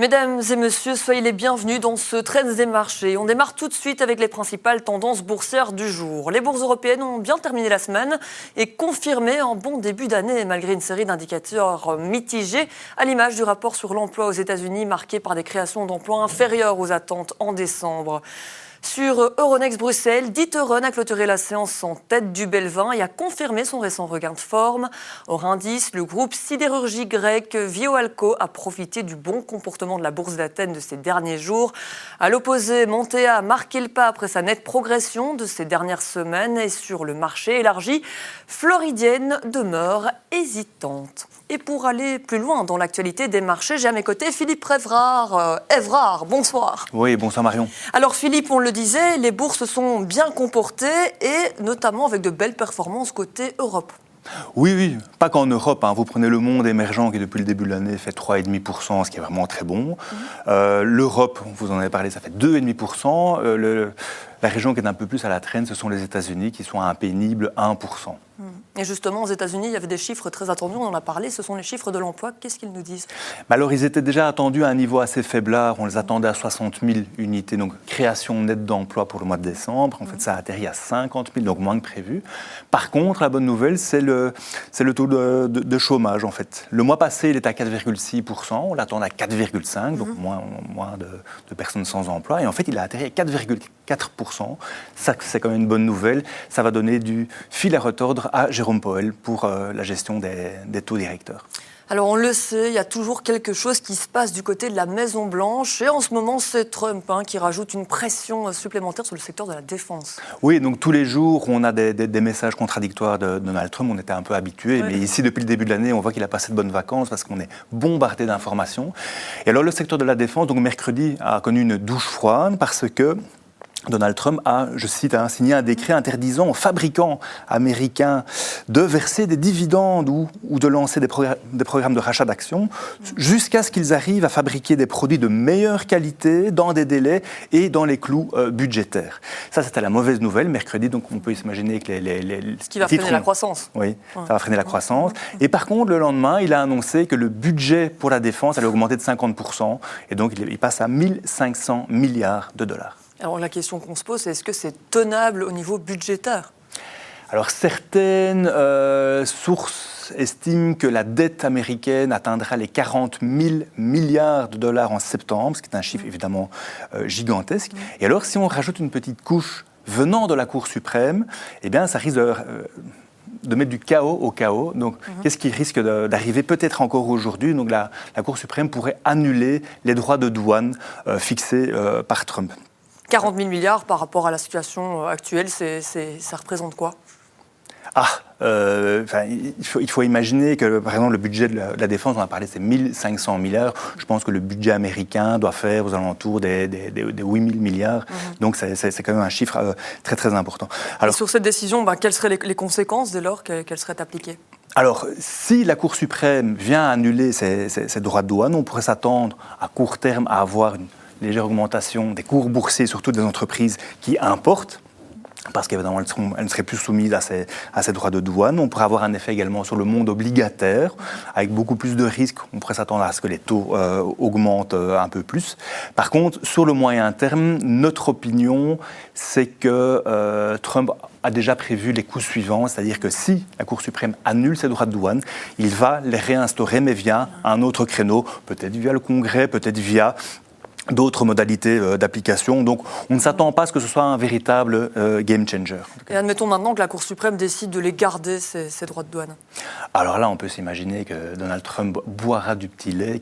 Mesdames et messieurs, soyez les bienvenus dans ce Trends des marchés. On démarre tout de suite avec les principales tendances boursières du jour. Les bourses européennes ont bien terminé la semaine et confirmé un bon début d'année malgré une série d'indicateurs mitigés, à l'image du rapport sur l'emploi aux États-Unis marqué par des créations d'emplois inférieures aux attentes en décembre. Sur Euronext Bruxelles, D'Ieteren a clôturé la séance en tête du Belvin et a confirmé son récent regain de forme. Hors indice, le groupe sidérurgie grec Vioalco a profité du bon comportement de la bourse d'Athènes de ces derniers jours. À l'opposé, Montea a marqué le pas après sa nette progression de ces dernières semaines et sur le marché élargi, Floridienne demeure hésitante. Et pour aller plus loin dans l'actualité des marchés, j'ai à mes côtés Philippe Evrard, bonsoir. Oui, bonsoir Marion. Alors Philippe, on le disait, les bourses sont bien comportées et notamment avec de belles performances côté Europe. Oui, pas qu'en Europe. Vous prenez le monde émergent qui depuis le début de l'année fait 3,5%, ce qui est vraiment très bon. L'Europe, vous en avez parlé, ça fait 2,5%. La région qui est un peu plus à la traîne, ce sont les États-Unis qui sont à un pénible 1%. Et justement, aux États-Unis, il y avait des chiffres très attendus, on en a parlé, ce sont les chiffres de l'emploi. Qu'est-ce qu'ils nous disent ? Alors, ils étaient déjà attendus à un niveau assez faiblard. On les attendait à 60 000 unités, donc création nette d'emplois pour le mois de décembre. En fait, ça a atterri à 50 000, donc moins que prévu. Par contre, la bonne nouvelle, c'est le taux de chômage, en fait. Le mois passé, il était à 4,6%, on l'attend à 4,5%, donc moins de personnes sans emploi. Et en fait, il a atterri à 4,4%. Ça, c'est quand même une bonne nouvelle. Ça va donner du fil à retordre à Jérôme Powell pour la gestion des taux directeurs. Alors on le sait, il y a toujours quelque chose qui se passe du côté de la Maison-Blanche et en ce moment c'est Trump qui rajoute une pression supplémentaire sur le secteur de la défense. Oui, donc tous les jours on a des messages contradictoires de Donald Trump, on était un peu habitués, mais ici depuis le début de l'année on voit qu'il a passé de bonnes vacances parce qu'on est bombardé d'informations. Et alors le secteur de la défense, donc mercredi, a connu une douche froide parce que Donald Trump a, je cite, signé un décret interdisant aux fabricants américains de verser des dividendes ou de lancer des programmes de rachat d'actions jusqu'à ce qu'ils arrivent à fabriquer des produits de meilleure qualité dans des délais et dans les clous budgétaires. Ça, c'était la mauvaise nouvelle. Mercredi, donc on peut s'imaginer que ce qui va freiner la croissance. Oui, ça va freiner la croissance. Et par contre, le lendemain, il a annoncé que le budget pour la défense allait augmenter de 50%. Et donc, il passe à 1 500 milliards de dollars. Alors la question qu'on se pose, c'est est-ce que c'est tenable au niveau budgétaire ? Alors certaines sources estiment que la dette américaine atteindra les 40 000 milliards de dollars en septembre, ce qui est un chiffre évidemment gigantesque. Et alors si on rajoute une petite couche venant de la Cour suprême, eh bien ça risque de mettre du chaos au chaos. Donc, qu'est-ce qui risque d'arriver peut-être encore aujourd'hui ? Donc la Cour suprême pourrait annuler les droits de douane fixés par Trump. 40 000 milliards par rapport à la situation actuelle, ça représente quoi ? Il faut imaginer que, par exemple, le budget de la défense, on a parlé, c'est 1 500 milliards. Je pense que le budget américain doit faire aux alentours des 8 000 milliards. Donc, c'est quand même un chiffre très, très important. Alors, sur cette décision, quelles seraient les conséquences dès lors qu'elle serait appliquée ? Alors, si la Cour suprême vient annuler ces droits de douane, on pourrait s'attendre à court terme à avoir une légère augmentation des cours boursiers, surtout des entreprises qui importent, parce qu'évidemment, elles ne seraient plus soumises à ces droits de douane. On pourrait avoir un effet également sur le monde obligataire, avec beaucoup plus de risques. On pourrait s'attendre à ce que les taux augmentent un peu plus. Par contre, sur le moyen terme, notre opinion, c'est que Trump a déjà prévu les coups suivants, c'est-à-dire que si la Cour suprême annule ces droits de douane, il va les réinstaurer, mais via un autre créneau, peut-être via le Congrès, peut-être via d'autres modalités d'application. Donc, on ne s'attend pas à ce que ce soit un véritable game changer. Et admettons maintenant que la Cour suprême décide de les garder, ces droits de douane. Alors là, on peut s'imaginer que Donald Trump boira du petit lait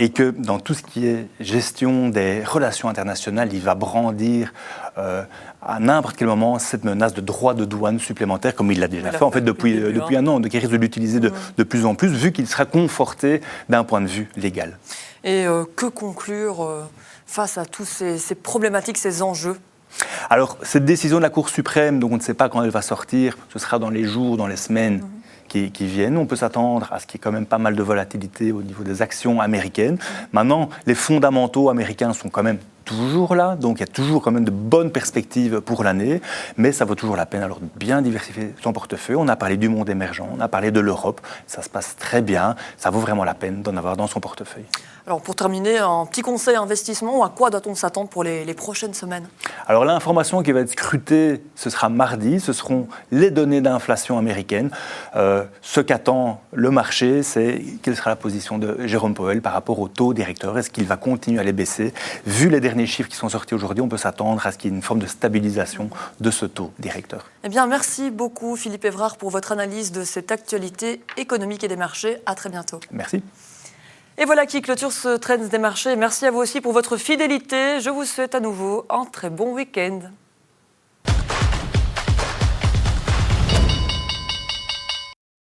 et que dans tout ce qui est gestion des relations internationales, il va brandir à n'importe quel moment cette menace de droits de douane supplémentaires, comme il l'a déjà fait en fait depuis un an. Donc, il risque de l'utiliser de plus en plus, vu qu'il sera conforté d'un point de vue légal. Et que conclure face à tous ces problématiques, ces enjeux ? Alors, cette décision de la Cour suprême, donc on ne sait pas quand elle va sortir, ce sera dans les jours, dans les semaines qui viennent. On peut s'attendre à ce qu'il y ait quand même pas mal de volatilité au niveau des actions américaines. Maintenant, les fondamentaux américains sont quand même toujours là, donc il y a toujours quand même de bonnes perspectives pour l'année, mais ça vaut toujours la peine alors de bien diversifier son portefeuille. On a parlé du monde émergent, on a parlé de l'Europe, ça se passe très bien, ça vaut vraiment la peine d'en avoir dans son portefeuille. Alors pour terminer, un petit conseil investissement, à quoi doit-on s'attendre pour les prochaines semaines? Alors l'information qui va être scrutée, ce sera mardi, ce seront les données d'inflation américaine. Ce qu'attend le marché, c'est quelle sera la position de Jérôme Powell par rapport au taux directeur. Est-ce qu'il va continuer à les baisser? Vu les derniers chiffres qui sont sortis aujourd'hui, on peut s'attendre à ce qu'il y ait une forme de stabilisation de ce taux directeur. Eh bien, merci beaucoup Philippe Évrard pour votre analyse de cette actualité économique et des marchés. À très bientôt. Merci. Et voilà qui clôture ce Trends des marchés. Merci à vous aussi pour votre fidélité. Je vous souhaite à nouveau un très bon week-end.